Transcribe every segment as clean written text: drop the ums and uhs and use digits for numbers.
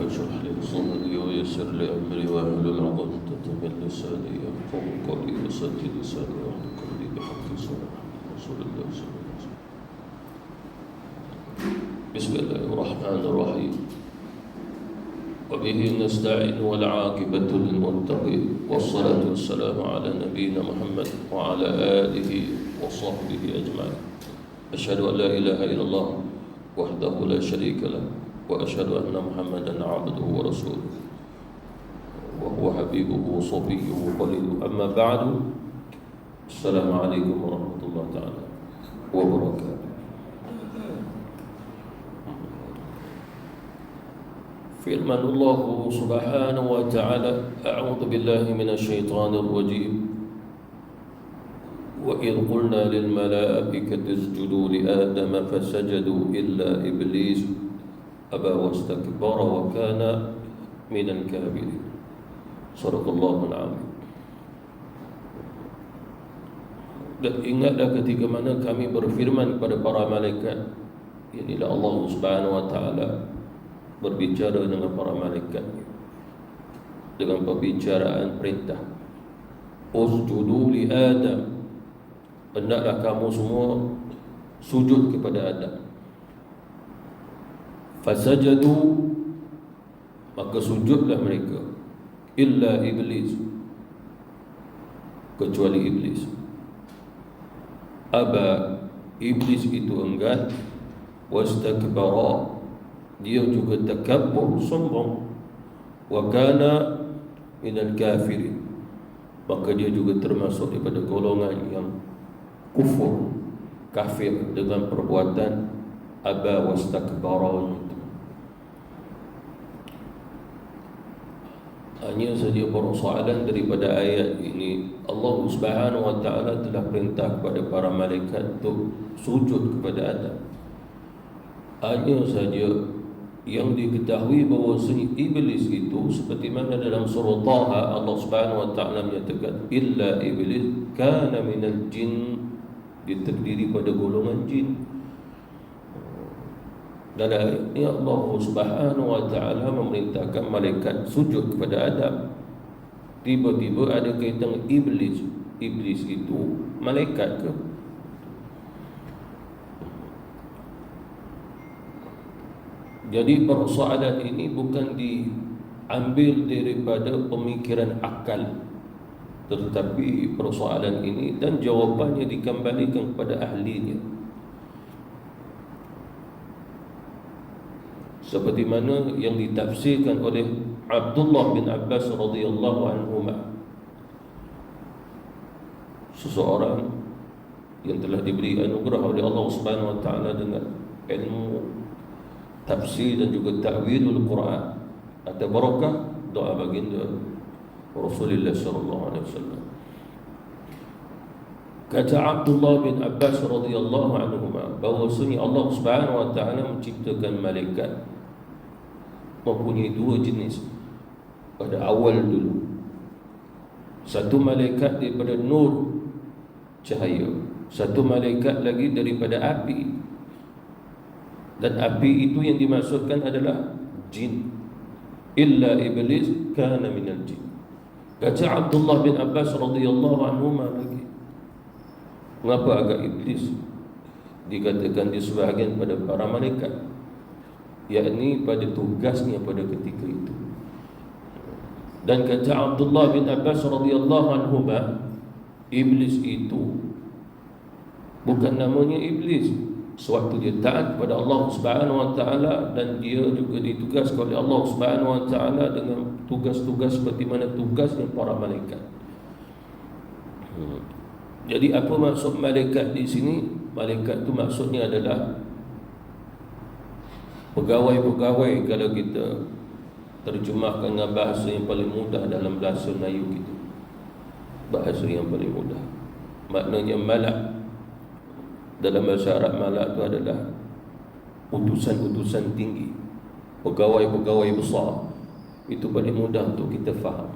اشرح لي صدري ويسر لي أمري واحلل عقدة من لساني يفقهوا قولي وسدد لساني واحلل قلبي بحق صلاة رسول الله صلى الله عليه وسلم. بسم الله الرحمن الرحيم وبه نستعين والعاقبة للمتقين والصلاة والسلام على نبينا محمد وعلى آله وصحبه أجمعين. أشهد أن لا إله إلا الله وحده لا شريك له وأشهد أن محمدا عبده ورسوله وهو حبيبه وصفيه وخليله. أما بعد، السلام عليكم ورحمة الله تعالى وبركاته. Firman Allah Subhanahu wa ta'ala, a'udzu billahi minasy-syaithanir rajim. Wa idh qulna lil malaikati isjudu li Adama fasajadu illa iblis aba wastakbara wa kana minal kafirin. Shadaqallahul azim. Dan ingatlah ketika mana kami berfirman kepada para malaikat, inilah Allah Subhanahu wa ta'ala berbicara dengan para malaikat dengan pembicaraan perintah, usjudu li Adam, hendaklah kamu semua sujud kepada Adam. Fasajadu, maka sujudlah mereka, illa iblis, kecuali iblis. Aba, iblis itu enggan, wastakbara, dia juga takabbur, sombong, wa kana minal kafirin, maka dia juga termasuk daripada golongan yang kufur, kafir dengan perbuatan aba wastakbara itu. Hanya saja persoalan daripada ayat ini, Allah Subhanahu wa ta'ala telah perintah kepada para malaikat untuk sujud kepada Adam. Hanya saja yang diketahui bahawasanya iblis itu, seperti mana dalam surah Taha Allah Subhanahu wa ta'ala menyatakan, illa iblis kana minal jin, dia terdiri pada golongan jin. Dan ayatnya Allah Subhanahu wa ta'ala memerintahkan malaikat sujud kepada Adam. Tiba-tiba ada kaitan iblis. Iblis itu malaikat ke? Jadi persoalan ini bukan diambil daripada pemikiran akal, tetapi persoalan ini dan jawapannya dikembalikan kepada ahlinya. Seperti mana yang ditafsirkan oleh Abdullah bin Abbas radhiyallahu anhuma, seseorang yang telah diberi anugerah oleh Allah Subhanahu wa ta'ala dengan ilmu tafsir dan juga ta'wilul Quran atau barakah doa baginda Rasulullah sallallahu alaihi wasallam. Kata Abdullah bin Abbas radhiyallahu anhuma, bahwasanya Allah Subhanahu wa ta'ala menciptakan malaikat mempunyai dua jenis pada awal dulu. Satu malaikat daripada nur, cahaya, satu malaikat lagi daripada api. Dan api itu yang dimaksudkan adalah jin. Illa iblis kana minal jin. Kata Abdullah bin Abbas radhiyallahu anhuma lagi, mengapa agak iblis dikatakan di sebahagian pada para malaikat, yakni pada tugasnya pada ketika itu. Dan kata Abdullah bin Abbas radhiyallahu anhuma, iblis itu bukan namanya iblis sewaktu dia taat kepada Allah Subhanahu wa ta'ala, dan dia juga ditugaskan oleh Allah Subhanahu wa ta'ala dengan tugas-tugas seperti mana tugasnya para malaikat. Jadi apa maksud malaikat di sini? Malaikat itu maksudnya adalah pegawai-pegawai, kalau kita terjemahkan dengan bahasa yang paling mudah dalam bahasa Melayu kita, bahasa yang paling mudah, maknanya malak. Dalam bahasa Arab, malak itu adalah utusan-utusan tinggi, pegawai-pegawai besar. Itu paling mudah untuk kita faham.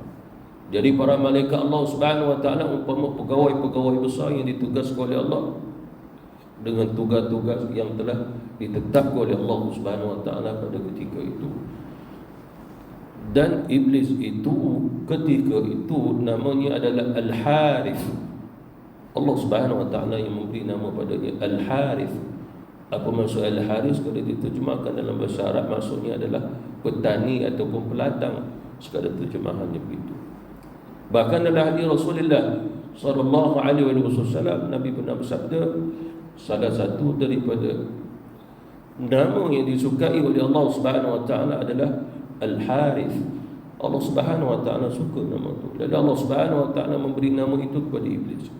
Jadi para malaikat Allah Subhanahu wa ta'ala umpama pegawai-pegawai besar yang ditugaskan oleh Allah dengan tugas-tugas yang telah ditetapkan oleh Allah Subhanahu wa ta'ala pada ketika itu. Dan iblis itu ketika itu namanya adalah Al-Harith. Allah Subhanahu wa taala yang memberi nama padanya Al-Harith. Apa maksud Al-Harith? Kalau diterjemahkan dalam bahasa Arab, maksudnya adalah petani ataupun peladang, sekadar terjemahannya begitu. Bahkan dalam hadis Rasulullah sallallahu alaihi wasallam, Nabi pernah bersabda, salah satu daripada nama yang disukai oleh Allah Subhanahu wa taala adalah Al-Harith. Allah Subhanahu wa taala suka nama itu. Dan Allah Subhanahu wa taala memberi nama itu kepada iblis.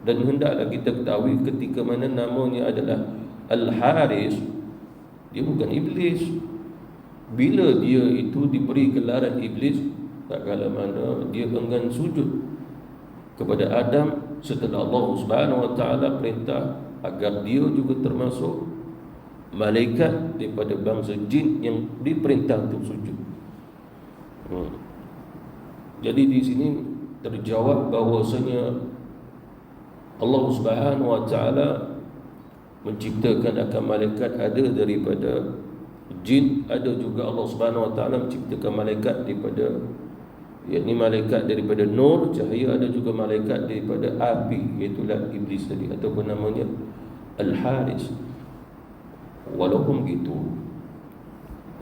Dan hendaklah kita ketahui ketika mana namanya adalah Al-Harith, dia bukan iblis. Bila dia itu diberi gelaran iblis, tak kala mana dia enggan sujud kepada Adam setelah Allah Subhanahu wa taala perintah agar dia juga termasuk malaikat daripada bangsa jin yang diperintah untuk sujud. Jadi di sini terjawab bahawasanya Allah Subhanahu wa taala menciptakan akan malaikat ada daripada jin, ada juga Allah Subhanahu wa taala menciptakan malaikat daripada, yakni malaikat daripada nur, cahaya, ada juga malaikat daripada api, iaitu iblis tadi, ataupun namanya Al-Harith. Walaupun begitu,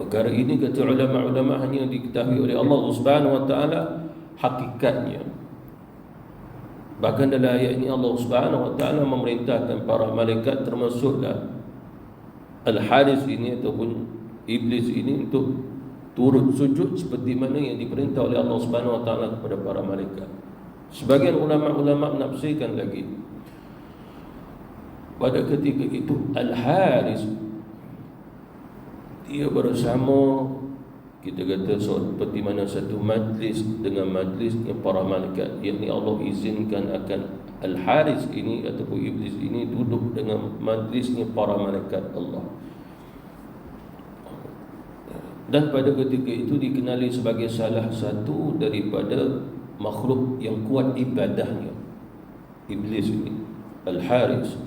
perkara ini kata ulama-ulama hanya diketahui oleh Allah Subhanahu wa taala hakikatnya. Bahkan dalam ayat ini Allah Subhanahu wa taala memerintahkan para malaikat, termasuklah Al-Harith ini ataupun iblis ini, untuk turut sujud seperti mana yang diperintah oleh Allah Subhanahu wa taala kepada para malaikat. Sebagian ulama-ulama menafsirkan lagi, pada ketika itu Al-Harith dia bersama, kita kata seperti mana satu majlis dengan majlisnya para malaikat, yakni Allah izinkan akan Al-Harith ini ataupun iblis ini duduk dengan majlisnya para malaikat Allah. Dan pada ketika itu dikenali sebagai salah satu daripada makhluk yang kuat ibadahnya, iblis ini, Al-Harith.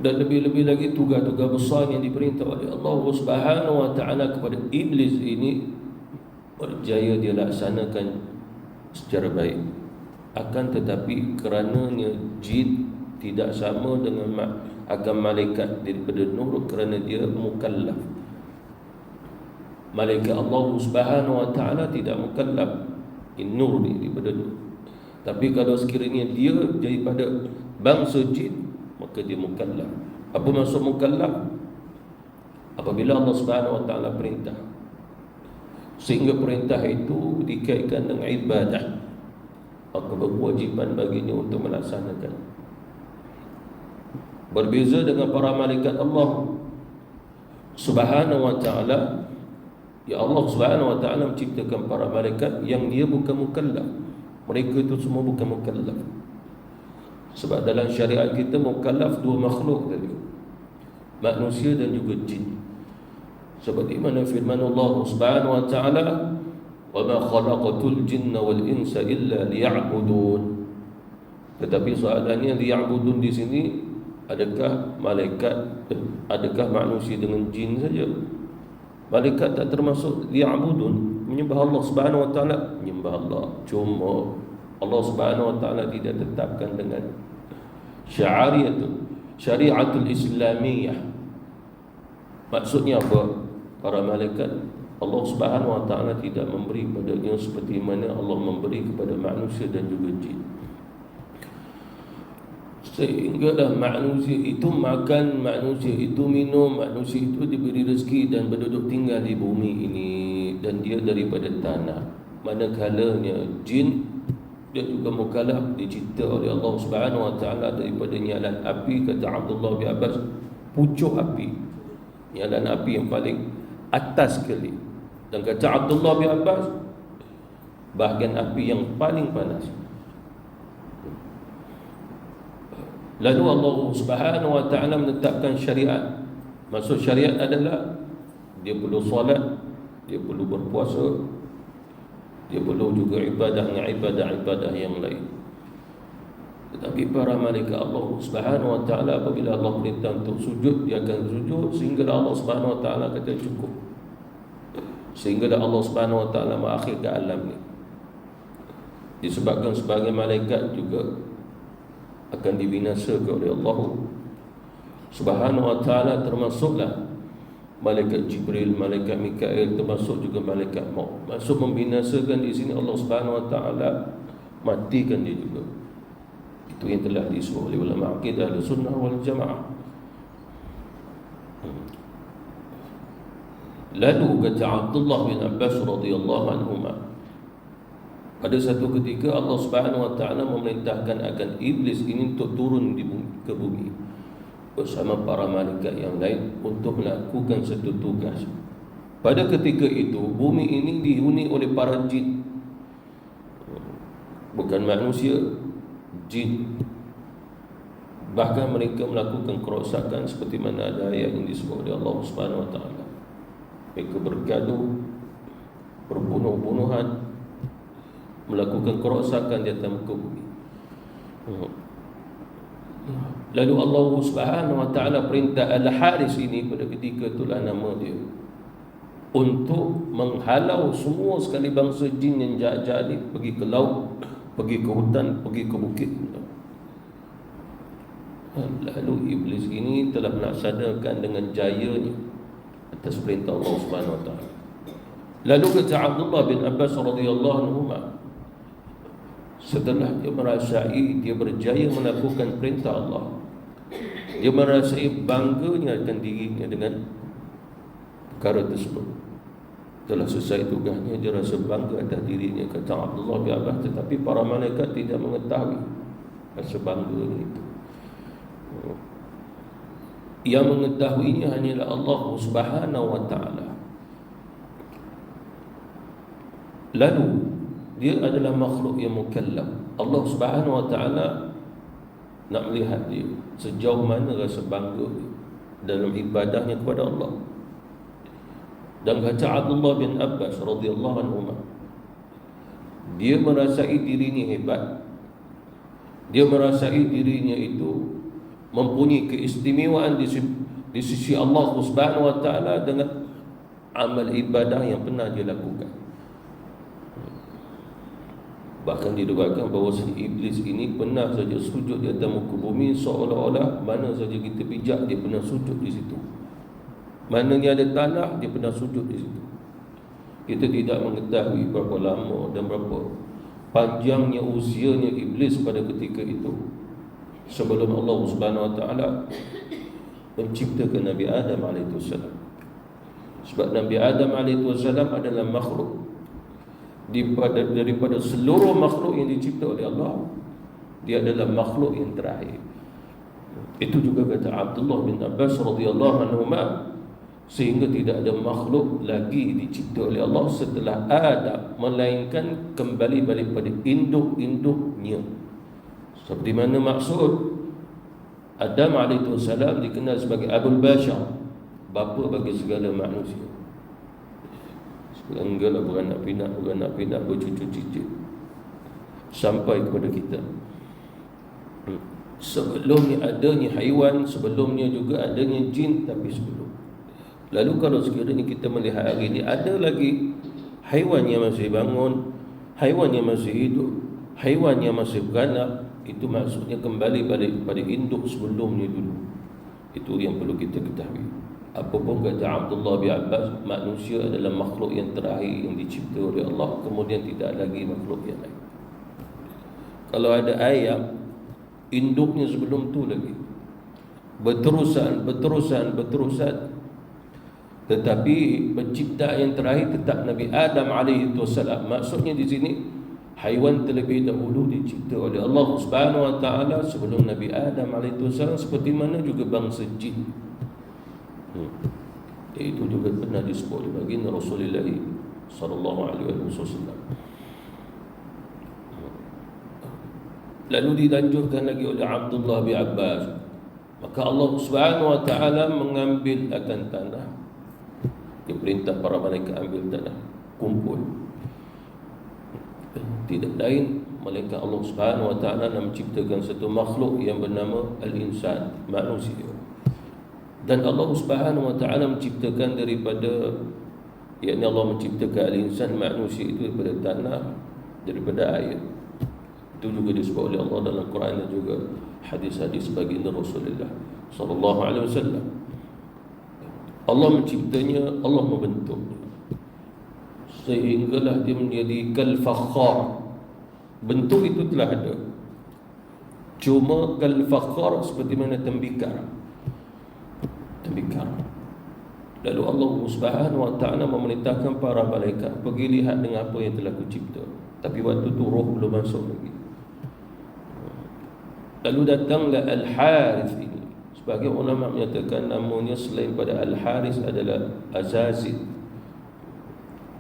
Dan lebih-lebih lagi tugas-tugas besar yang diperintah oleh Allah Subhanahu wa taala kepada iblis ini berjaya dia laksanakan secara baik. Akan tetapi kerananya jin tidak sama dengan akan malaikat daripada nur, kerana dia mukallaf. Malaikat Allah Subhanahu wa taala tidak mukallaf, nur ni daripada nur. Tapi kalau sekiranya dia daripada bangsa jin, maka dia mukallaf. Apa maksud mukallaf? Apabila Allah Subhanahu wa taala perintah, sehingga perintah itu dikaitkan dengan ibadah, maka berkewajiban baginya untuk melaksanakan. Berbeza dengan para malaikat Allah Subhanahu wa taala, ya Allah Subhanahu wa taala menciptakan para malaikat yang dia bukan mukallaf. Mereka itu semua bukan mukallaf. Sebab dalam syariat kita mukallaf dua makhluk tadi, manusia dan juga jin. Seperti mana firman Allah Subhanahu wa taala, "Wa ma khalaqatul jinna wal insa illa liya'budun." Tetapi soalannya, liya'budun di sini adakah malaikat, adakah manusia dengan jin saja? Malaikat tak termasuk liya'budun, menyembah Allah Subhanahu wa taala, menyembah Allah. Cuma Allah Subhanahu wa taala tidak tetapkan dengan syariatul Islamiyah. Maksudnya apa? Para malaikat Allah Subhanahu wa taala tidak memberi padanya seperti mana Allah memberi kepada manusia dan juga jin. Sehinggalah manusia itu makan, manusia itu minum, manusia itu diberi rezeki dan berduduk tinggal di bumi ini, dan dia daripada tanah. Manakalanya jin, dia juga mukallaf, dicipta oleh Allah Subhanahu wa taala daripada nyalan api. Kata Abdullah bin Abbas, pucuk api, nyalan api yang paling atas sekali. Dan kata Abdullah bin Abbas, bahagian api yang paling panas. Lalu Allah Subhanahu wa taala menetapkan syariat. Maksud syariat adalah dia perlu solat, dia perlu berpuasa, dia perlu juga ibadah yang lain. Tetapi para malaikat Allah Subhanahu wa taala, apabila Allah perintah untuk sujud, dia akan sujud, sehingga Allah Subhanahu wa taala kata cukup. sehingga Allah Subhanahu wa taala mengakhirkan alam ni. Disebabkan sebagai malaikat juga akan dibinasakan oleh Allah Subhanahu wa taala, termasuklah malaikat Jibril, malaikat Mikail, termasuk juga malaikat maut. Maksud membinasakan di sini Allah Subhanahu wa taala matikan dia juga. Itu yang telah disebut oleh ulama akidah Ahlussunnah wal Jamaah. Lalu kata Abdullah bin Abbas radhiyallahu anhuma, pada satu ketika Allah Subhanahu wa taala memerintahkan akan iblis ini untuk turun ke bumi bersama para malaikat yang lain untuk melakukan satu tugas. Pada ketika itu bumi ini dihuni oleh para jin, bukan manusia, jin. Bahkan mereka melakukan kerosakan seperti mana ada ayat yang disebut oleh Allah Subhanahu wa taala. Mereka bergaduh, berbunuh-bunuhan, melakukan kerosakan di atas muka bumi. Lalu Allah Subhanahu wa taala perintah Al-Haris ini, pada ketika itulah nama dia, untuk menghalau semua sekali bangsa jin yang jahat-jahat ni pergi ke laut, pergi ke hutan, pergi ke bukit. Lalu iblis ini telah melaksanakan dengan jayanya atas perintah Allah Subhanahu wa taala. Lalu kata Abdullah bin Abbas radhiyallahu anhu, setelah dia merasai dia berjaya melakukan perintah Allah, dia merasai bangganya akan dirinya dengan perkara tersebut. Telah selesai tugasnya, dia rasa bangga atas dirinya, kata Abdullah bin Abbas. Tetapi para malaikat tidak mengetahui rasa bangganya itu. Yang mengetahuinya hanyalah Allah Subhanahu wa taala. Lalu dia adalah makhluk yang mukallaf. Allah Subhanahu wa taala nak melihat dia sejauh mana rasa bangga dia dalam ibadahnya kepada Allah. Dan kata Abdullah bin Abbas radhiyallahu anhu, dia merasai dirinya hebat. Dia merasai dirinya itu mempunyai keistimewaan di sisi Allah Subhanahu wa taala dengan amal ibadah yang pernah dia lakukan. Bahkan diriwayatkan bahawa iblis ini pernah saja sujud di atas muka bumi, seolah-olah mana saja kita pijak dia pernah sujud di situ. Mananya ada tanah dia pernah sujud di situ. Kita tidak mengetahui berapa lama dan berapa panjangnya usianya iblis pada ketika itu, sebelum Allah Subhanahu wa taala menciptakan Nabi Adam alaihi salam. Sebab Nabi Adam alaihi salam adalah makhluk daripada seluruh makhluk yang dicipta oleh Allah, dia adalah makhluk yang terakhir. Itu juga kata Abdullah bin Abbas radhiyallahu anhu, sehingga tidak ada makhluk lagi dicipta oleh Allah setelah Adam, melainkan kembali balik pada induk-induknya. Seperti mana maksud Adam AS dikenal sebagai Abul Bashar, bapa bagi segala manusia. Segala beranak pinak, bercucu cicit sampai kepada kita. Sebelumnya adanya haiwan, sebelumnya juga adanya jin, tapi sebelum. Lalu kalau sekiranya kita melihat hari ini, ada lagi haiwan yang masih bangun, haiwan yang masih hidup, haiwan yang masih beranak. Itu maksudnya kembali balik pada induk sebelumnya dulu. Itu yang perlu kita ketahui. Apapun kata Abdullah bin Abbas, manusia adalah makhluk yang terakhir yang dicipta oleh Allah, kemudian tidak lagi makhluk yang lain. Kalau ada ayam, induknya sebelum tu lagi berterusan. Tetapi pencipta yang terakhir tetap Nabi Adam alaihi salam. Maksudnya di sini haiwan terlebih dahulu dicipta oleh Allah Subhanahu wa taala sebelum Nabi Adam alaihi salam, seperti mana juga bangsa jin. Itu juga pernah disebut di baginda Rasulullah sallallahu alaihi wasallam. Lalu dilanjutkan lagi oleh Abdullah bin Abbas, maka Allah Subhanahu wa taala mengambil akan tanah. Dia perintah para malaikat ambil tanah, kumpul. Tidak lain melainkan Allah Subhanahu wa taala nak menciptakan satu makhluk yang bernama al-insan, manusia. Dan Allah Subhanahu wa taala menciptakan daripada yakni Allah menciptakan al-insan, manusia itu daripada tanah, daripada air. Itu juga disebut oleh Allah dalam Quran dan juga hadis-hadis baginda Rasulullah sallallahu alaihi wasallam. Allah menciptanya, Allah membentuknya, sehinggalah dia menjadi kal-fakhar. Bentuk itu telah ada, cuma kal-fakhar seperti mana tembikar. Lalu Allah Subhanahu wa ta'ala memerintahkan para malaikat, pergi lihat dengan apa yang telah kucipta. Tapi waktu tu roh belum masuk lagi. Lalu datanglah Al-Harith ini. Sebagai ulama menyatakan namanya selain pada Al-Harith adalah Azazil.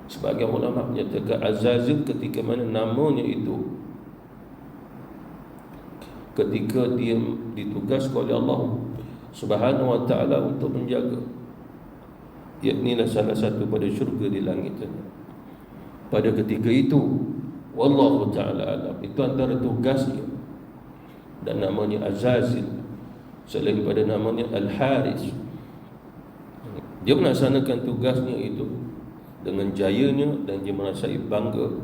Sebagai ulama menyatakan Azazil ketika mana namanya itu, ketika dia ditugaskan oleh Allah Subhanahu wa ta'ala untuk menjaga, yaknilah salah satu pada syurga di langit. Pada ketika itu, wallahu ta'ala alam, itu antara tugasnya, dan namanya Azazil, selain pada namanya Al-Harith. Dia melaksanakan tugasnya itu dengan jayanya, dan dia merasai bangga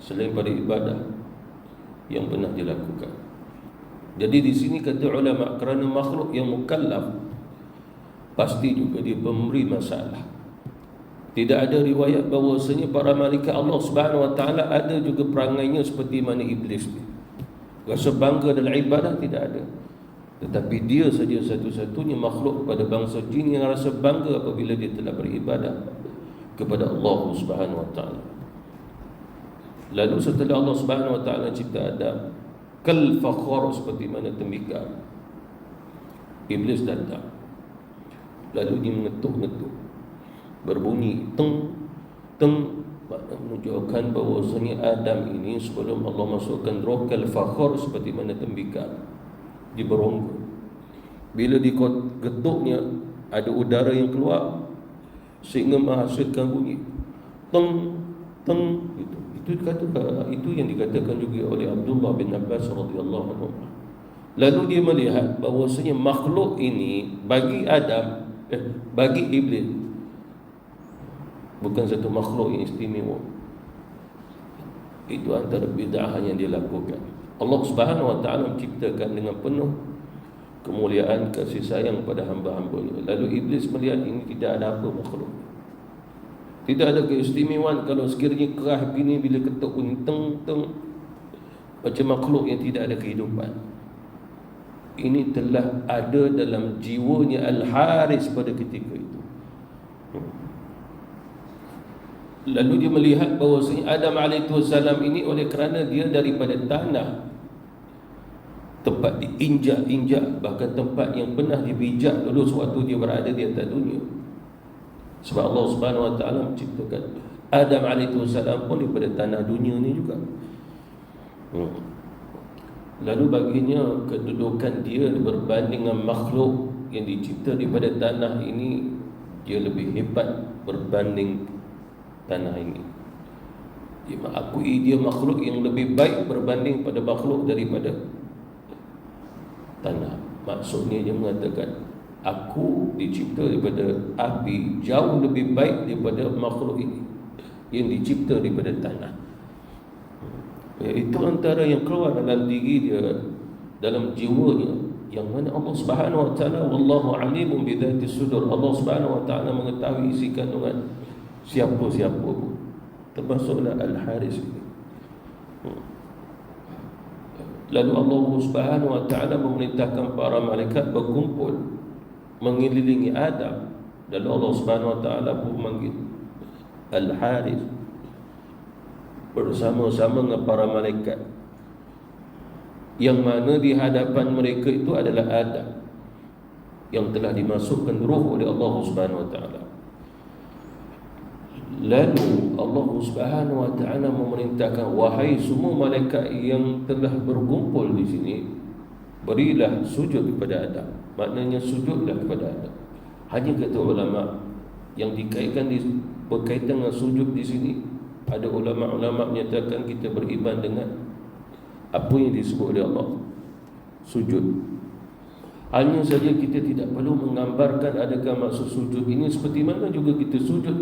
selain pada ibadah yang pernah dilakukan. Jadi di sini kata ulama, kerana makhluk yang mukallaf, pasti juga dia pemberi masalah. Tidak ada riwayat bahawasanya para malaikat Allah Subhanahu wa ta'ala ada juga perangainya seperti mana iblis ni. Rasa bangga dalam ibadah tidak ada. Tetapi dia saja satu-satunya makhluk pada bangsa jin yang rasa bangga apabila dia telah beribadah kepada Allah Subhanahu wa ta'ala. Lalu setelah Allah Subhanahu wa ta'ala cipta Adam, kal fakhar, seperti mana tembikar, iblis datang. Lalu dia mengetuk-ngetuk, berbunyi teng teng, menunjukkan bahawasanya Adam ini sebelum Allah masukkan roh kal fakhar seperti mana tembikar, dia berongga. Bila diketuknya, ada udara yang keluar sehingga menghasilkan bunyi teng teng. Itu yang dikatakan juga oleh Abdullah bin Abbas radhiyallahu anhu. Lalu dia melihat bahawasanya makhluk ini bagi Adam, bagi iblis, bukan satu makhluk yang istimewa. Itu antara bid'ah yang dia lakukan. Allah Subhanahu wa ta'ala menciptakan dengan penuh kemuliaan, kasih sayang pada hamba-hambanya. Lalu iblis melihat ini tidak ada apa makhluk, tidak ada keistimewaan. Kalau sekiranya kerah begini, bila ketuk bunyi teng teng, macam makhluk yang tidak ada kehidupan. Ini telah ada dalam jiwanya Al-Harith pada ketika itu. Lalu dia melihat bahawasanya Adam alaihissalam ini, oleh kerana dia daripada tanah, tempat diinjak-injak, bahkan tempat yang pernah dibijak dulu sewaktu dia berada di atas dunia. Sebab Allah Subhanahu wa ta'ala menciptakan Adam alaihissalam pun daripada tanah dunia ni juga. Lalu baginya kedudukan dia berbanding dengan makhluk yang dicipta daripada tanah ini, dia lebih hebat berbanding tanah ini. Dia mengakui dia makhluk yang lebih baik berbanding pada makhluk daripada tanah. Maksudnya dia mengatakan, aku dicipta daripada api jauh lebih baik daripada makhluk ini yang dicipta daripada tanah. Itu antara yang keluar dalam diri dia, dalam jiwanya, yang mana Allah Subhanahu wa ta'ala, wallahu alimun bidhatis sudur, Allah Subhanahu wa ta'ala mengetahui isi kandungan siapa-siapa pun, termasuklah Al-Harith ini. Lalu Allah Subhanahu wa ta'ala memerintahkan para malaikat berkumpul mengelilingi Adam. Lalu Allah Subhanahu wa ta'ala pun memanggil Al-Harith bersama-sama dengan para malaikat, yang mana di hadapan mereka itu adalah Adam yang telah dimasukkan roh oleh Allah Subhanahu wa ta'ala. Lalu Allah Subhanahu wa ta'ala memerintahkan, wahai semua malaikat yang telah berkumpul di sini, berilah sujud kepada Adam. Maknanya sujudlah kepada Adam. Hanya kata ulama yang berkaitan dengan sujud di sini, ada ulama-ulama menyatakan kita beriman dengan apa yang disebut oleh Allah sujud. Hanya saja kita tidak perlu menggambarkan adakah maksud sujud ini seperti mana juga kita sujud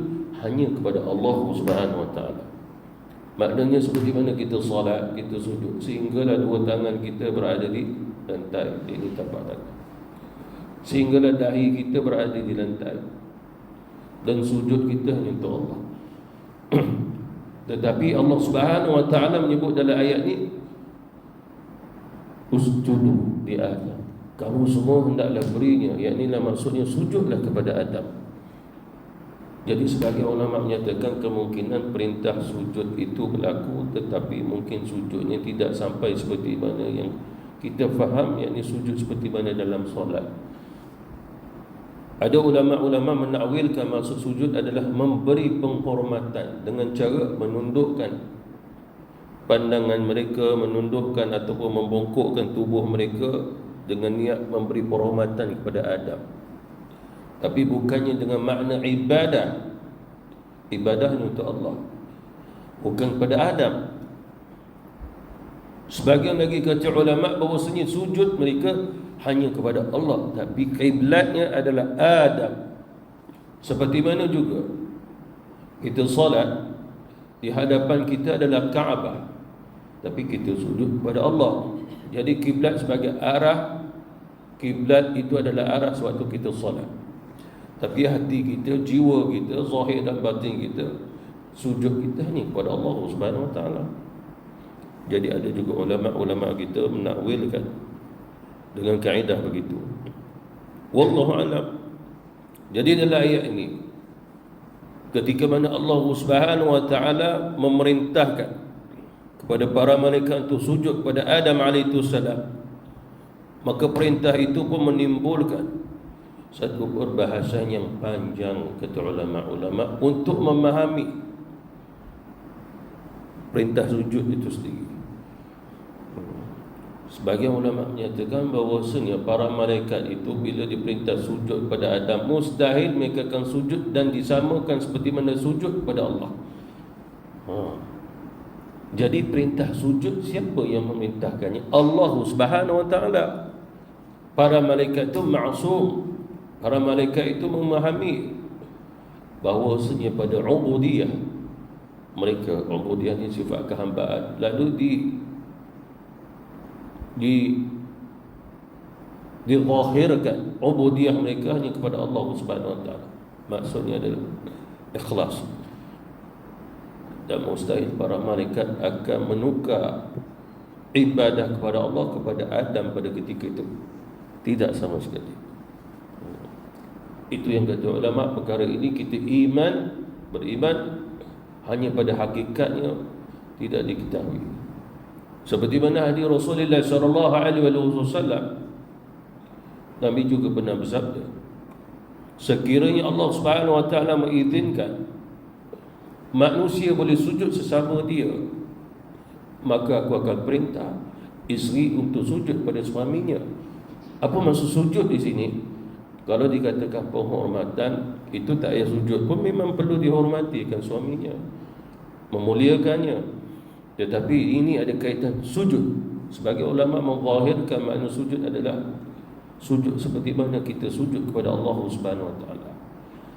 hanya kepada Allah Subhanahu Wa Taala. Maknanya seperti mana kita solat, kita sujud, sehinggalah dua tangan kita berada di lantai, ini tapak tangan, sehinggalah dahi kita berada di lantai, dan sujud kita hanya untuk Allah. Tetapi Allah Subhanahu Wa Taala menyebut dalam ayat ni, usjudu di Adam, kamu semua hendaklah berinya, yakni maksudnya sujudlah kepada Adam. Jadi sebagai ulama menyatakan kemungkinan perintah sujud itu berlaku, tetapi mungkin sujudnya tidak sampai seperti mana yang kita faham, yakni sujud seperti mana dalam solat. Ada ulama-ulama menakwilkan maksud sujud adalah memberi penghormatan dengan cara menundukkan pandangan mereka, menundukkan ataupun membongkokkan tubuh mereka dengan niat memberi penghormatan kepada Adam. Tapi bukannya dengan makna ibadah. Ibadahnya untuk Allah, bukan kepada Adam. Sebagian lagi kata ulama bahawasanya sujud mereka hanya kepada Allah, tapi kiblatnya adalah Adam. Seperti mana juga kita solat, di hadapan kita adalah Kaabah, tapi kita sujud kepada Allah. Jadi kiblat sebagai arah, kiblat itu adalah arah sewaktu kita solat. Tapi hati kita, jiwa kita, zahir dan batin kita, sujud kita hanya kepada Allah Subhanahu Wa Taala. Jadi ada juga ulama-ulama kita menakwilkan dengan kaedah begitu. Wallahu a'lam. Jadi dalam ayat ini, ketika mana Allah Subhanahu Wa Taala memerintahkan kepada para malaikat untuk sujud kepada Adam alaihissalam, maka perintah itu pun menimbulkan satu perbahasan yang panjang, kata ulama-ulama, untuk memahami perintah sujud itu sendiri. Sebagian ulama menyatakan bahawasanya para malaikat itu bila diperintah sujud kepada Adam, mustahil mereka akan sujud dan disamakan seperti mana sujud kepada Allah. Jadi perintah sujud siapa yang memerintahkannya? Allah Subhanahu Wa Taala. Para malaikat itu maksum. Para malaikat itu memahami bahawasanya pada ubudiyah mereka, ubudiyah ini sifat kehambaan, lalu dizahirkan ubudiyah mereka hanya kepada Allah Subhanahu Wa Taala. Maksudnya adalah ikhlas. Dan mustahil para malaikat akan menukar ibadah kepada Allah kepada Adam pada ketika itu. Tidak sama sekali. Itu yang kata ulama, perkara ini kita beriman hanya pada hakikatnya tidak diketahui. Seperti mana hadis Rasulullah sallallahu alaihi wasallam, Nabi juga pernah bersabda, sekiranya Allah Subhanahu Wa Taala mengizinkan manusia boleh sujud sesama dia, maka aku akan perintah isteri untuk sujud pada suaminya. Apa maksud sujud di sini? Kalau dikatakan penghormatan, itu tak payah sujud pun memang perlu dihormati kan suaminya, memuliakannya. Tetapi ini ada kaitan sujud. Sebagai ulama menzahirkan makna sujud adalah sujud seperti mana kita sujud kepada Allah Subhanahu Wa Taala.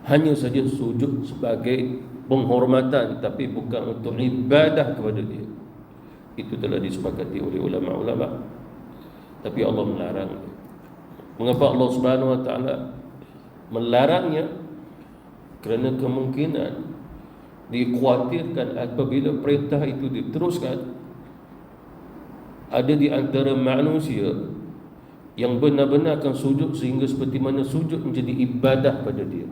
Hanya saja sujud sebagai penghormatan, tapi bukan untuk ibadah kepada dia. Itu telah disepakati oleh ulama-ulama. Tapi Allah melarang. Mengapa Allah Subhanahu Wa Taala melarangnya? Kerana kemungkinan dikhawatirkan apabila perintah itu diteruskan, ada di antara manusia yang benar-benar akan sujud sehingga seperti mana sujud menjadi ibadah pada dia.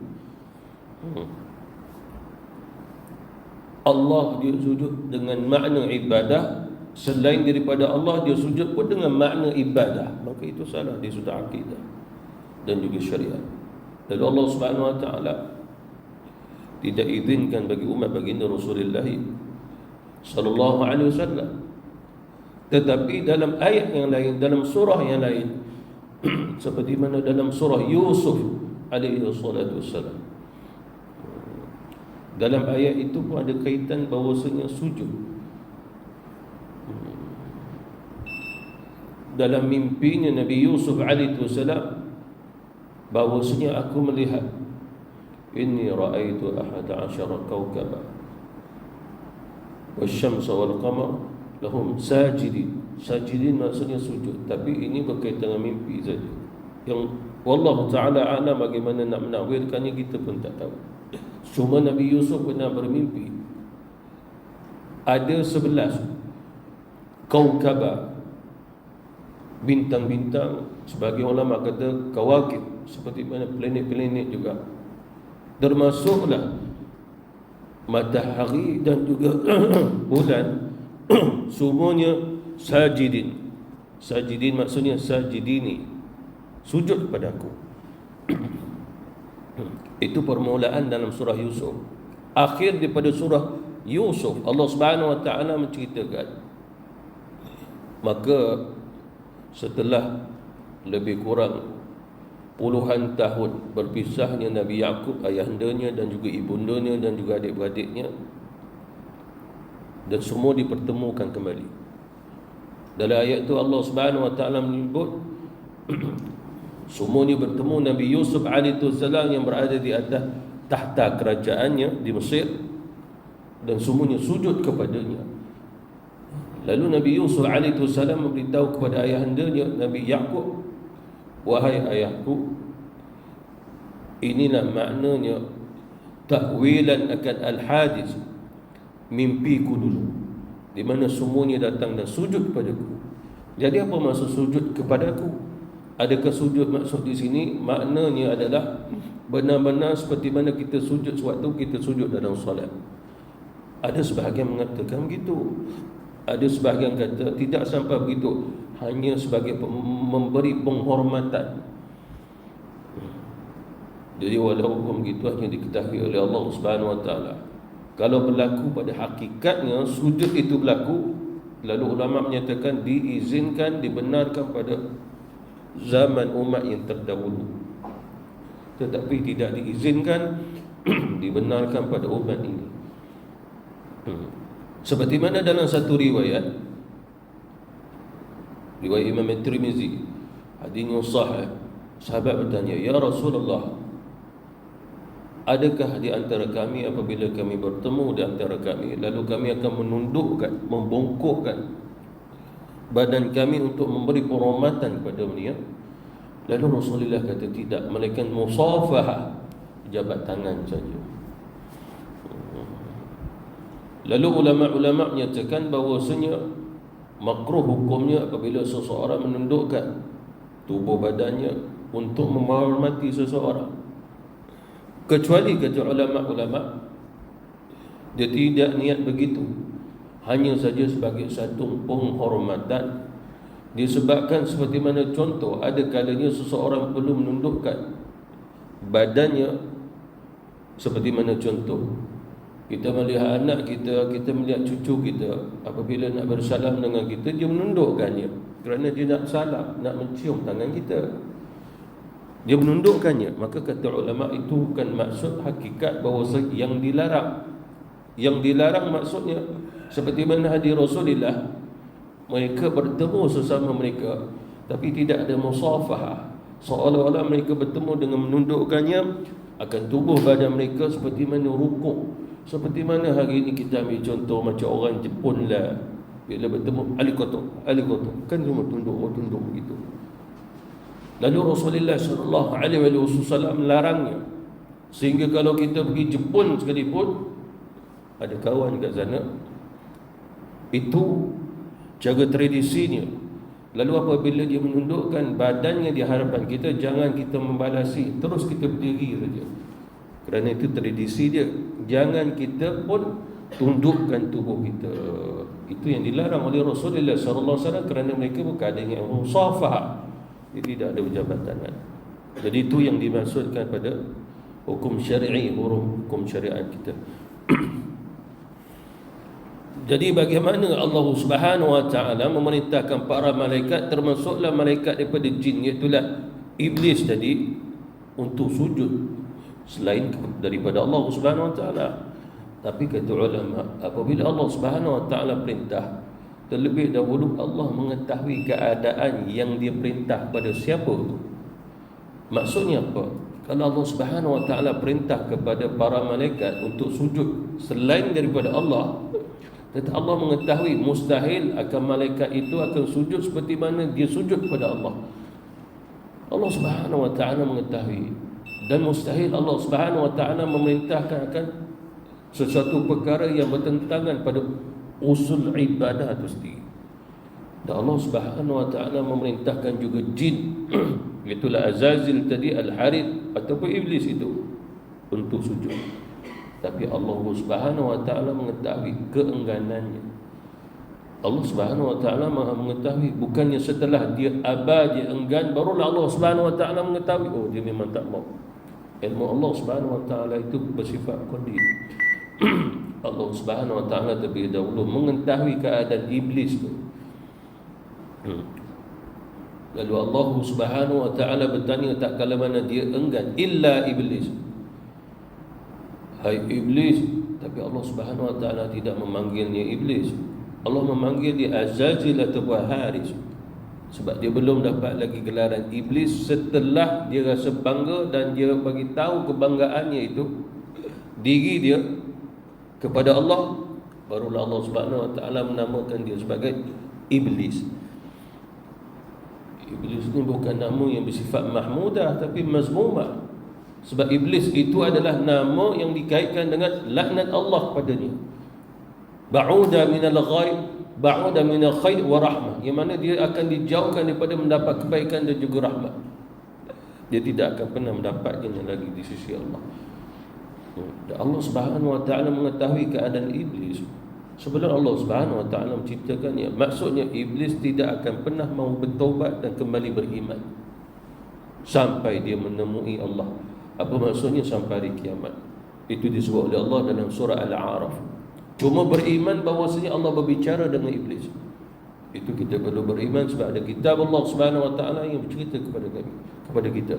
Allah dia sujud dengan makna ibadah, selain daripada Allah dia sujud pun dengan makna ibadah, maka itu salah di sudut akidah dan juga syariat. Lalu Allah Subhanahu Wa Taala tidak izinkan bagi umat baginda Rasulullah sallallahu alaihi wasallam. Tetapi dalam ayat yang lain, dalam surah yang lain, seperti mana dalam surah Yusuf alaihi salatu wassalam, dalam ayat itu pun ada kaitan bahawasanya sujud. Dalam mimpinya Nabi Yusuf alaihi salam, bahawasanya aku melihat inni ra'aitu ahada asyara kawkaba wasyamsa wal qamar lahum sajidin. Sajidin maksudnya sujud, tapi ini berkaitan dengan mimpi saja. Yang wallahu ta'ala a'lam bagaimana nak menakwilkannya kita pun tak tahu. Cuma Nabi Yusuf pernah bermimpi ada 11 kaukaba, bintang-bintang, sebagai ulama kata kawakib, seperti mana planet-planet juga, termasuklah matahari dan juga bulan, semuanya sajidin. Sajidin maksudnya sajidini, sujud kepadaku. Itu permulaan dalam surah Yusuf. Akhir daripada surah Yusuf, Allah Subhanahu wa taala menceritakan, maka setelah lebih kurang puluhan tahun berpisahnya Nabi Yaqub, ayahandanya dan juga ibundanya dan juga adik-beradiknya, dan semua dipertemukan kembali. Dalam ayat itu Allah Subhanahu wa taala menyebut semuanya bertemu. Nabi Yusuf alaihissalam yang berada di atas tahta kerajaannya di Mesir, dan semuanya sujud kepadanya. Lalu Nabi Yusuf alaihissalam memberitahu kepada ayahandanya Nabi Yaqub, wahai ayahku, inilah maknanya takwilan akan al-hadis, mimpiku dulu, di mana semuanya datang dan sujud kepadaku. Jadi apa maksud sujud kepadaku? Adakah sujud maksud di sini maknanya adalah benar-benar seperti mana kita sujud sewaktu kita sujud dalam solat? Ada sebahagian mengatakan begitu, ada sebahagian kata tidak sampai begitu, hanya sebagai memberi penghormatan. Jadi walaupun begitu hanya diketahui oleh Allah Subhanahu wa taala. Kalau berlaku pada hakikatnya sujud itu berlaku, lalu ulama menyatakan diizinkan, dibenarkan pada zaman umat yang terdahulu, tetapi tidak diizinkan dibenarkan pada umat ini. Seperti mana dalam satu riwayat Imam At-Tirmizi, hadisnya sahih, sahabat bertanya, ya Rasulullah, adakah di antara kami apabila kami bertemu di antara kami, lalu kami akan menundukkan, membongkokkan badan kami untuk memberi penghormatan kepada beliau? Lalu Rasulullah kata tidak, melainkan musafahah, jabat tangan saja. Lalu ulama-ulama menyatakan bahawasanya makruh hukumnya apabila seseorang menundukkan tubuh badannya untuk menghormati seseorang, kecuali kata ulama-ulama dia tidak niat begitu, hanya saja sebagai satu penghormatan. Disebabkan seperti mana contoh, ada kalanya seseorang perlu menundukkan badannya, seperti mana contoh kita melihat anak kita, kita melihat cucu kita, apabila nak bersalam dengan kita, dia menundukkannya kerana dia nak salam, nak mencium tangan kita, dia menundukkannya. Maka kata ulama itu bukan maksud hakikat bahawa yang dilarang. Yang dilarang maksudnya seperti mana hadis Rasulullah, mereka bertemu sesama mereka tapi tidak ada musafahah, seolah-olah mereka bertemu dengan menundukkannya akan tubuh badan mereka seperti mana rukuk. Seperti mana hari ini kita ambil contoh macam orang Jepun lah, bila bertemu alikoto kan cuma tunduk begitu. Lalu Rasulullah sallallahu alaihi wasallam melarangnya, sehingga kalau kita pergi Jepun sekalipun, ada kawan kat sana, itu jaga tradisinya. Lalu apabila dia menundukkan badannya di hadapan kita, jangan kita membalasi, terus kita berdiri saja, kerana itu tradisi dia. Jangan kita pun tundukkan tubuh kita. Itu yang dilarang oleh Rasulullah sallallahu alaihi wasallam, kerana mereka bukan ada yang musafah, jadi tidak ada ujabat tangan. Jadi itu yang dimaksudkan pada hukum syar'i, hukum syariat kita. Jadi bagaimana Allah Subhanahu wa taala memerintahkan para malaikat, termasuklah malaikat daripada jin, iaitu iblis tadi, untuk sujud selain daripada Allah Subhanahu wa taala. Tapi kata ulama, apabila Allah Subhanahu wa taala perintah, terlebih dahulu Allah mengetahui keadaan yang dia perintah pada siapa itu. Maksudnya apa? Kalau Allah Subhanahu wa taala perintah kepada para malaikat untuk sujud selain daripada Allah, tetapi Allah mengetahui mustahil akan malaikat itu akan sujud seperti mana dia sujud kepada Allah. Allah Subhanahu wa taala mengetahui, dan mustahil Allah Subhanahu wa taala memerintahkan akan sesuatu perkara yang bertentangan pada usul ibadah itu sendiri. Dan Allah Subhanahu wa taala memerintahkan juga jin itulah Azazil tadi, Al-Harith ataupun iblis itu untuk sujud. Tapi Allah Subhanahu wa taala mengetahui keengganannya. Allah Subhanahu wa taala Maha mengetahui, bukannya setelah dia aba, dia enggan, barulah Allah Subhanahu wa taala mengetahui, oh dia memang tak mau. Ilmu Allah Subhanahu wa taala itu bersifat qadim. Allah Subhanahu wa taala terlebih dahulu mengetahui keadaan iblis itu. Lalu Allah Subhanahu wa taala bertanya tak kala mana dia enggan, illa iblis. Hai iblis, tapi Allah Subhanahu wa taala tidak memanggilnya iblis. Allah memanggil dia Azazil atau Haris. Sebab dia belum dapat lagi gelaran iblis. Setelah dia rasa bangga dan dia bagi tahu kebanggaannya itu diri dia kepada Allah, barulah Allah Subhanahu wa taala menamakan dia sebagai iblis. Iblis ni bukan nama yang bersifat mahmudah tapi mazmumah. Sebab iblis itu adalah nama yang dikaitkan dengan laknat Allah padanya. Ba'uda minal ghaib, ba'uda minal khair wa rahmah, yang mana dia akan dijauhkan daripada mendapat kebaikan dan juga rahmat. Dia tidak akan pernah mendapatkannya lagi di sisi Allah. Dan Allah Subhanahu wa taala mengetahui keadaan iblis sebelum Allah Subhanahu wa taala menciptakannya. Maksudnya iblis tidak akan pernah mau bertaubat dan kembali beriman sampai dia menemui Allah. Apa maksudnya? Sampai hari kiamat. Itu disebut oleh Allah dalam surah Al-A'raf. Cuma beriman bahawasanya Allah berbicara dengan iblis, itu kita perlu beriman sebab ada kitab Allah Subhanahu wa taala yang bercerita kepada kita.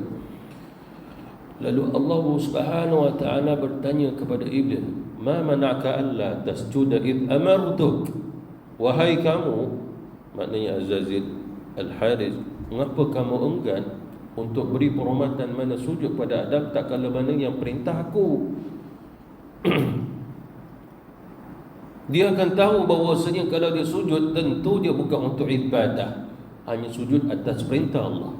Lalu Allah Subhanahu wa taala bertanya kepada iblis, "Ma mana'aka alla tasjuda id amartuk?" Wahai kamu, maknanya Azazil, Al-Harith, mengapa kamu enggan untuk beri penghormatan mana sujud pada Adam tak kala mana yang perintah aku? Dia akan tahu bahawasanya kalau dia sujud, tentu dia bukan untuk ibadah, hanya sujud atas perintah Allah.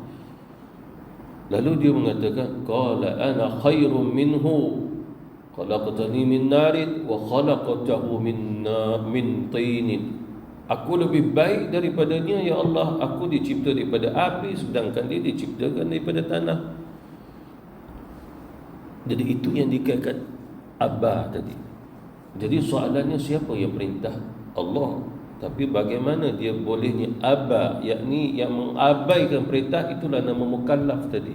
Lalu dia mengatakan, qala ana khairum minhu khalaqtani min narin wa khalaqtahu min tinin. Aku lebih baik daripadanya ya Allah, aku dicipta daripada api sedangkan dia diciptakan daripada tanah. Jadi itu yang dikatakan abah tadi. Jadi soalannya siapa yang perintah? Allah. Tapi bagaimana dia bolehnya aba, yakni yang mengabaikan perintah, itulah nama mukallaf tadi.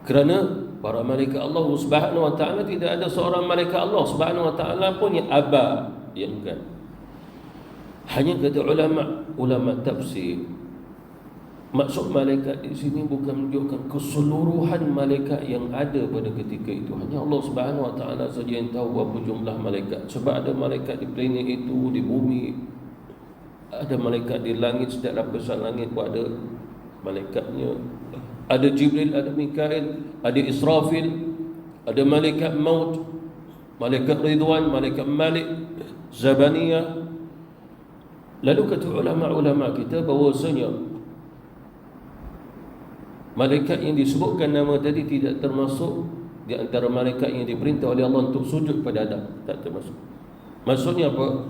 Kerana para malaikat Allah Subhanahu wa taala tidak ada seorang malaikat Allah Subhanahu wa taala pun yang aba, yang enggan. Hanya kata ulama tafsir, maksud malaikat di sini bukan menunjukkan keseluruhan malaikat yang ada pada ketika itu. Hanya Allah Subhanahu wa taala saja yang tahu berapa jumlah malaikat. Sebab ada malaikat di planet itu, di bumi, ada malaikat di langit, setiap lapisan langit pun ada malaikatnya. Ada Jibril, ada Mikail, ada Israfil, ada malaikat maut, malaikat Ridwan, malaikat Malik, Zabaniyah. Lalu kata ulama-ulama kita bahawasanya malaikat yang disebutkan nama tadi tidak termasuk di antara malaikat yang diperintah oleh Allah untuk sujud pada Adam. Tak termasuk. Maksudnya apa?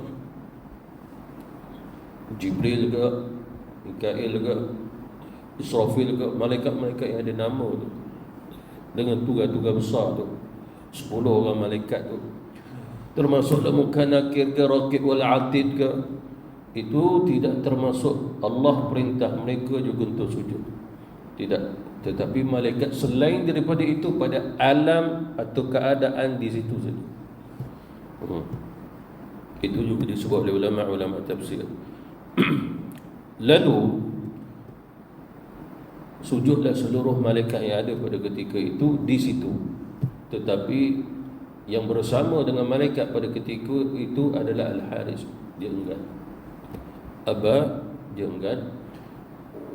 Jibril ke, Mikail ke, Israfil ke, malaikat-malaikat yang ada nama tu, dengan tugas-tugas besar tu, 10 orang malaikat tu, termasuk Munkar Nakir ke, Raqib wal Atid ke, itu tidak termasuk Allah perintah mereka juga untuk sujud. Tidak. Tetapi malaikat selain daripada itu pada alam atau keadaan di situ saja. Itu juga disebut oleh ulama-ulama tafsir. Lalu sujudlah seluruh malaikat yang ada pada ketika itu di situ. Tetapi yang bersama dengan malaikat pada ketika itu adalah Al-Harith. Dia enggan. Aba, dia enggan.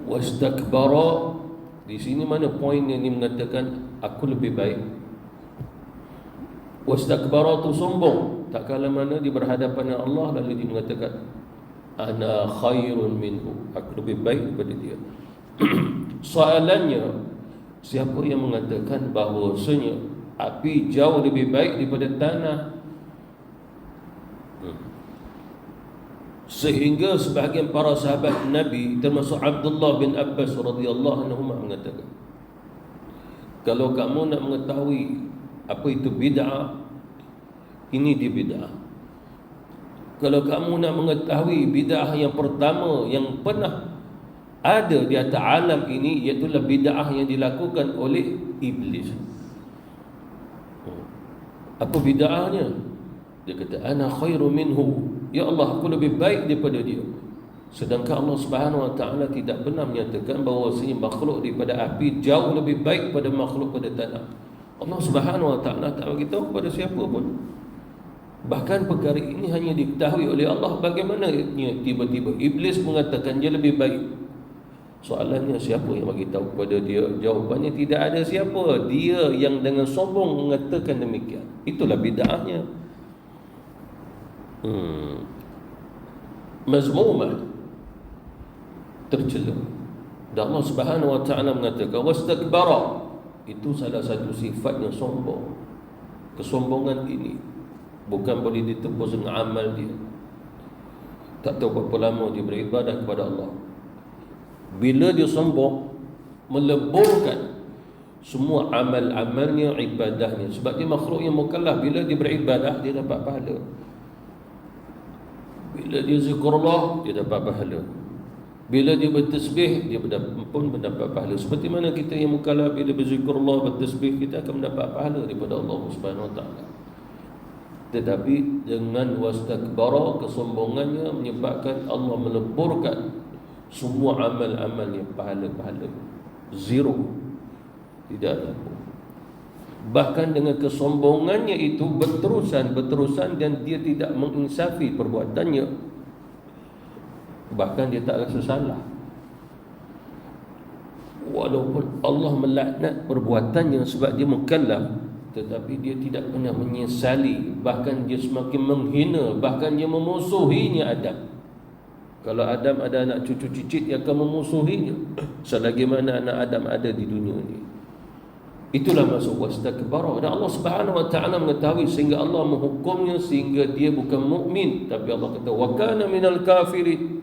Wastakbara, Di sini mana poin yang ini mengatakan aku lebih baik. Wastakbara tu sombong, tak kala mana dia berhadapan dengan Allah lalu dia mengatakan ana khairun minhu, aku lebih baik daripada dia. Soalannya, siapa yang mengatakan bahawasanya api jauh lebih baik daripada tanah? Sehingga sebahagian para sahabat Nabi termasuk Abdullah bin Abbas radhiyallahu anhu mengatakan, kalau kamu nak mengetahui apa itu bid'ah, ini dia bid'ah. Kalau kamu nak mengetahui bid'ah yang pertama yang pernah ada di atas alam ini, iaitu bid'ah yang dilakukan oleh iblis. Apa bid'ahnya? Dia kata ana khairu minhu, ya Allah, aku lebih baik daripada dia. Sedangkan Allah Subhanahu wa taala tidak pernah menyatakan bahawa makhluk daripada api jauh lebih baik pada makhluk pada tanah. Allah Subhanahu wa taala tak bagi tahu kepada siapa pun. Bahkan perkara ini hanya diketahui oleh Allah. Bagaimana tiba-tiba iblis mengatakan dia lebih baik? Soalannya, siapa yang bagi tahu kepada dia? Jawapannya, tidak ada siapa. Dia yang dengan sombong mengatakan demikian. Itulah bid'ahnya. Mazmumah, tercela. Dan Allah Subhanahu wa taala mengatakan wastakbara, itu salah satu sifat yang sombong. Kesombongan ini bukan boleh ditebus dengan amal dia. Tak tahu berapa lama dia beribadah kepada Allah. Bila dia sombong, meleburkan semua amal-amalnya, ibadahnya. Sebab dia makhluk yang mukallaf. Bila dia beribadah, dia dapat pahala. Bila dia zikrullah, dia dapat pahala. Bila dia bertasbih, dia pun mendapat pahala. Seperti mana kita yang mukallaf, bila berzikrullah, bertasbih, kita akan mendapat pahala daripada Allah Subhanahu wa taala. Tetapi dengan wastakbara, kesombongannya menyebabkan Allah meleburkan semua amal-amalnya, pahala-pahala. Zero. Tidak ada. Bahkan dengan kesombongannya itu berterusan dan dia tidak menginsafi perbuatannya. Bahkan dia tak rasa salah. Walaupun Allah melaknat perbuatannya sebab dia mukallaf, tetapi dia tidak pernah menyesali. Bahkan dia semakin menghina, bahkan dia memusuhinya Adam. Kalau Adam ada anak cucu cicit, dia akan memusuhinya selagi mana anak Adam ada di dunia ini. Itulah maksud wastakbara. Dan Allah Subhanahu wa taala mengetahui sehingga Allah menghukumnya sehingga dia bukan mukmin, tapi Allah kata wa kana minal kafirin.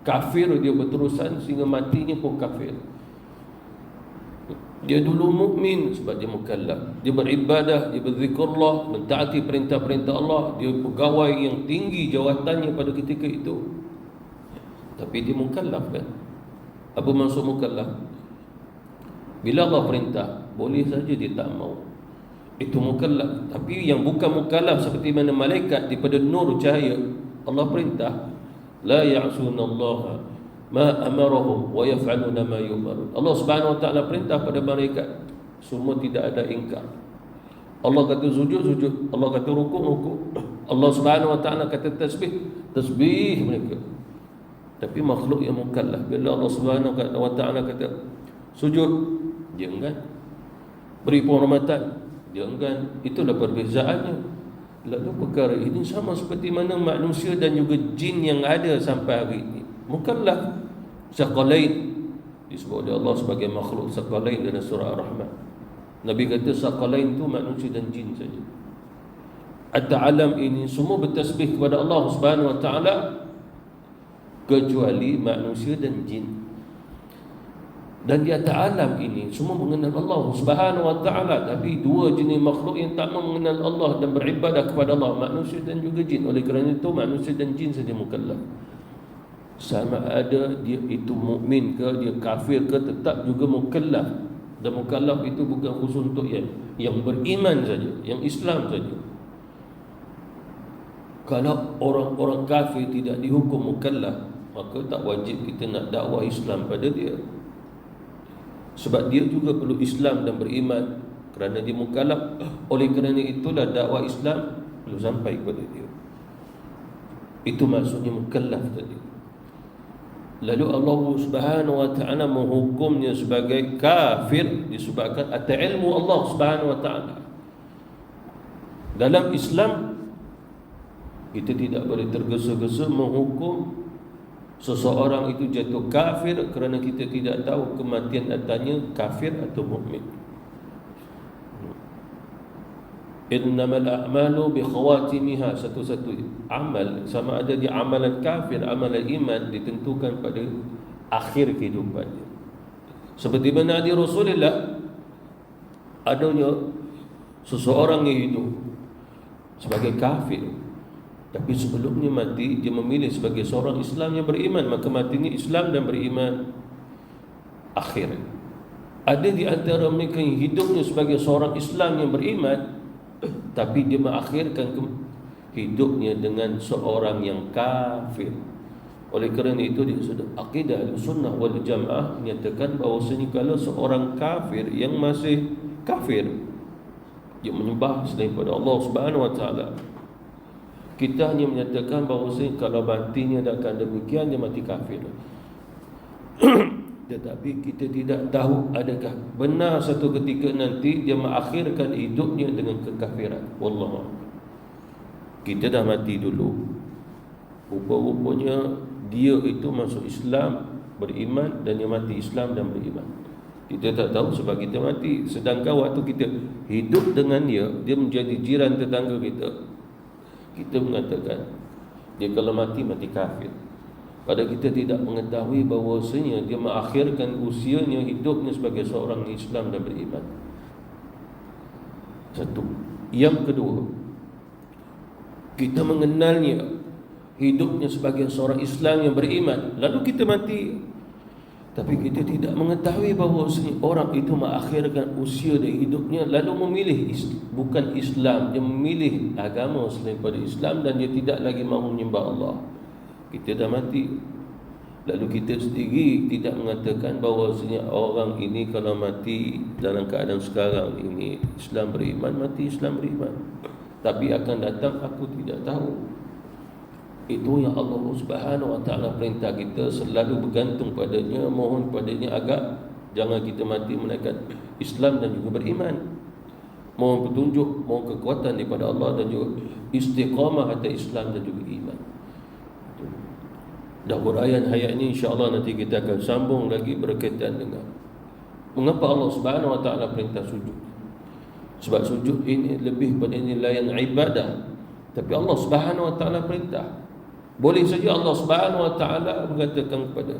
Kafir dia berterusan sehingga matinya pun kafir. Dia dulu mukmin sebab dia mukallaf. Dia beribadah, dia berzikrullah, mentaati perintah-perintah Allah, dia pegawai yang tinggi jawatannya pada ketika itu. Tapi dia mukallaf kan? Apa maksud mukallaf? Bila Allah perintah, boleh saja dia tak mau. Itu mukallaf. Tapi yang bukan mukallaf seperti mana malaikat daripada nur cahaya, Allah perintah, la ya'sunallaha ma amarahum wa yaf'aluna ma yu'marun. Allah Subhanahu wa taala perintah pada malaikat, semua tidak ada ingkar. Allah kata sujud, sujud. Allah kata rukuk, rukuk. Allah Subhanahu wa taala kata tasbih, tasbih mereka. Tapi makhluk yang mukallaf, bila Allah Subhanahu wa taala kata sujud, dia enggan. Beri penghormatan, dia enggan. Itulah perbezaannya. Lalu perkara ini sama seperti mana manusia dan juga jin yang ada sampai hari ini. Mukallaf, saqalain, disebut oleh Allah sebagai makhluk saqalain dalam surah Ar-Rahman. Nabi kata saqalain itu manusia dan jin saja. Atas alam ini semua bertasbih kepada Allah Subhanahu wa taala kecuali manusia dan jin. Dan di atas alam ini semua mengenal Allah Subhanahu wa taala, tapi dua jenis makhluk yang tak mengenal Allah dan beribadah kepada Allah, manusia dan juga jin. Oleh kerana itu manusia dan jin saja mukallaf. Sama ada dia itu mukmin ke, dia kafir ke, tetap juga mukallaf. Dan mukallaf itu bukan khusus untuk yang beriman saja, yang Islam saja. Kalau orang-orang kafir tidak dihukum mukallaf, maka tak wajib kita nak dakwah Islam pada dia. Sebab dia juga perlu Islam dan beriman kerana dia mukallaf. Oleh kerana itulah dakwah Islam perlu sampai kepada dia. Itu maksudnya mukallaf tadi. Lalu Allah Subhanahu wa taala menghukumnya sebagai kafir disebabkan atas ilmu Allah Subhanahu wa taala. Dalam Islam kita tidak boleh tergesa-gesa menghukum seseorang itu jatuh kafir kerana kita tidak tahu kematian atasnya kafir atau mukmin. Innamal a'malu bi khawatimiha, satu-satu amal sama ada di amalan kafir, amalan iman ditentukan pada akhir kehidupannya. Seperti mana di Rasulullah adanya seseorang yang hidup sebagai kafir, tapi sebelumnya mati dia memilih sebagai seorang Islam yang beriman, maka matinya Islam dan beriman akhir. Ada di antara mereka yang hidupnya sebagai seorang Islam yang beriman, tapi dia mengakhirkan hidupnya dengan seorang yang kafir. Oleh kerana itu dia sudah akidah Sunnah wal Jamaah menyatakan bahawasanya kalau seorang kafir yang masih kafir, yang menyembah selain pada Allah Subhanahu wa taala, kita hanya menyatakan bahawasanya kalau matinya akan demikian, dia mati kafir. Tetapi kita tidak tahu adakah benar satu ketika nanti dia mengakhirkan hidupnya dengan kekafiran. Wallahu a'lam. Kita dah mati dulu, rupa-rupanya dia itu masuk Islam, beriman, dan dia mati Islam dan beriman. Kita tak tahu sebab kita mati. Sedangkan waktu kita hidup dengan dia, dia menjadi jiran tetangga kita, kita mengatakan dia kalau mati, mati kafir. Padahal kita tidak mengetahui bahawasanya dia mengakhirkan usianya, hidupnya sebagai seorang Islam dan beriman. Satu. Yang kedua, kita mengenalnya, hidupnya sebagai seorang Islam yang beriman, lalu kita mati, tapi kita tidak mengetahui bahawasanya orang itu mengakhirkan usia dan hidupnya lalu memilih bukan Islam, dia memilih agama selain pada Islam dan dia tidak lagi mahu menyembah Allah. Kita dah mati, lalu kita sendiri tidak mengatakan bahawasanya orang ini kalau mati dalam keadaan sekarang ini Islam beriman, mati Islam beriman, tapi akan datang aku tidak tahu. Itu yang Allah Subhanahu wa taala perintah kita selalu bergantung padanya, mohon padanya agar jangan kita mati melainkan Islam dan juga beriman. Mohon petunjuk, mohon kekuatan daripada Allah dan juga istiqamah atas Islam dan juga iman. Dah huraian ayat ini insya-Allah nanti kita akan sambung lagi berkaitan dengan mengapa Allah Subhanahu wa taala perintah sujud. Sebab sujud ini lebih pada nilai yang ibadah, tapi Allah Subhanahu wa taala perintah. Boleh saja Allah Subhanahu wa taala mengatakan kepada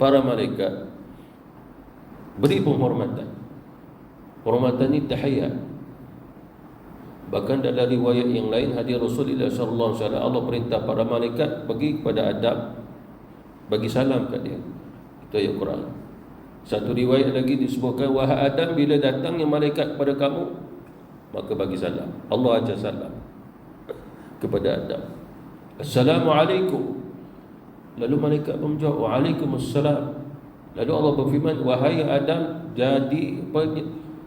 para malaikat, beri penghormatan. Penghormatan ini tahiyat. Bahkan dalam riwayat yang lain hadis Rasulullah sallallahu alaihi wasallam, Allah perintah para malaikat pergi kepada Adam, bagi salam kat dia. Itu ayat Quran. Satu riwayat lagi disebutkan, wahai Adam, bila datangnya malaikat kepada kamu, maka bagi salam. Allah ajar salam kepada Adam, Assalamualaikum. Lalu malaikat pun menjawab, Waalaikumsalam. Lalu Allah berfirman, wahai Adam, jadi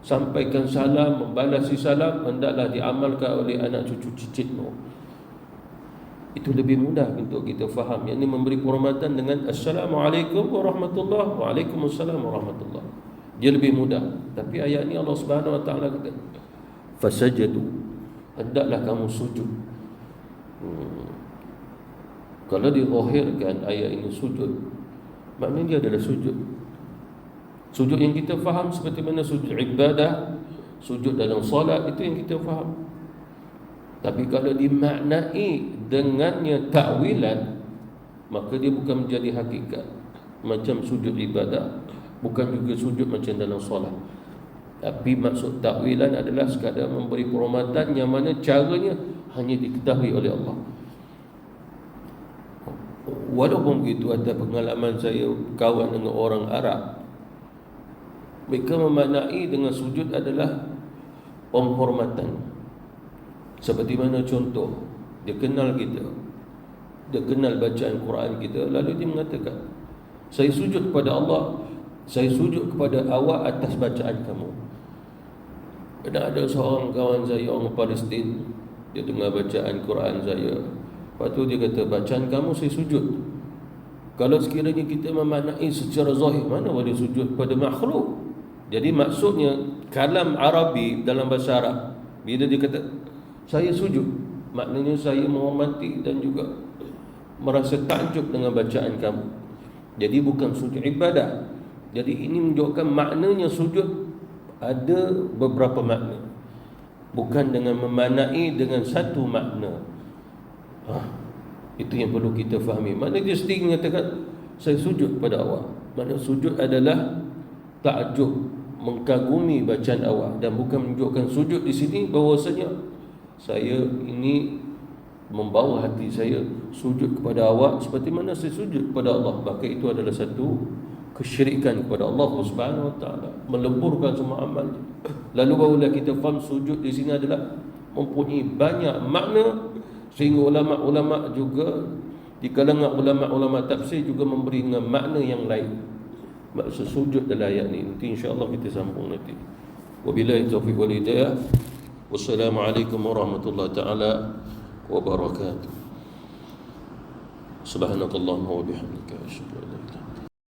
sampaikan salam, membalasi salam, hendaklah diamalkan oleh anak cucu cicitmu. Itu lebih mudah untuk kita faham. Yang ini memberi penghormatan dengan Assalamualaikum warahmatullahi, Waalaikumsalam warahmatullahi. Dia lebih mudah. Tapi ayat ini Allah Subhanahu wa taala kata, fasajadu, hendaklah kamu sujud. Kalau dizahirkan ayat ini sujud, maknanya dia adalah sujud. Sujud yang kita faham seperti mana sujud ibadah, sujud dalam solat, itu yang kita faham. Tapi kalau dimaknai dengannya takwilan, maka dia bukan menjadi hakikat macam sujud ibadah, bukan juga sujud macam dalam solat. Tapi maksud takwilan adalah sekadar memberi penghormatan yang mana caranya hanya diketahui oleh Allah. Walaupun begitu, ada pengalaman saya kawan dengan orang Arab, mereka memaknai dengan sujud adalah penghormatan. Seperti mana contoh, dia kenal kita, dia kenal bacaan Quran kita, lalu dia mengatakan, saya sujud kepada Allah, saya sujud kepada awak atas bacaan kamu. Ada seorang kawan saya, orang Palestin, dia dengar bacaan Quran saya, lepas tu dia kata, bacaan kamu saya sujud. Kalau sekiranya kita memaknai secara zahir, mana boleh sujud pada makhluk. Jadi maksudnya kalam Arabi dalam bahasa Arab, bila dia kata saya sujud, maknanya saya menghormati dan juga merasa takjub dengan bacaan kamu. Jadi bukan sujud ibadah. Jadi ini menunjukkan maknanya sujud ada beberapa makna, bukan dengan memaknai dengan satu makna. Itu yang perlu kita fahami. Mana dia sendiri mengatakan saya sujud pada awak. Makna sujud adalah takjub, mengagumi bacaan awak, dan bukan menunjukkan sujud di sini bahwasanya saya ini membawa hati saya sujud kepada awak seperti mana saya sujud kepada Allah. Maka itu adalah satu kesyirikan kepada Allah Subhanahu Wa Taala, meleburkan semua amal. Lalu barulah kita faham sujud di sini adalah mempunyai banyak makna, sehingga ulama-ulama juga di kalangan ulama-ulama tafsir juga memberi makna yang lain. Maksud sujud dalam ayat ini nanti insya-Allah kita sambung nanti. Wabillahi taufiq wal hidayah. Wassalamualaikum warahmatullahi taala wabarakatuh. Subhanakallahumma wa bihamdika asyhadu an la ilaha illa anta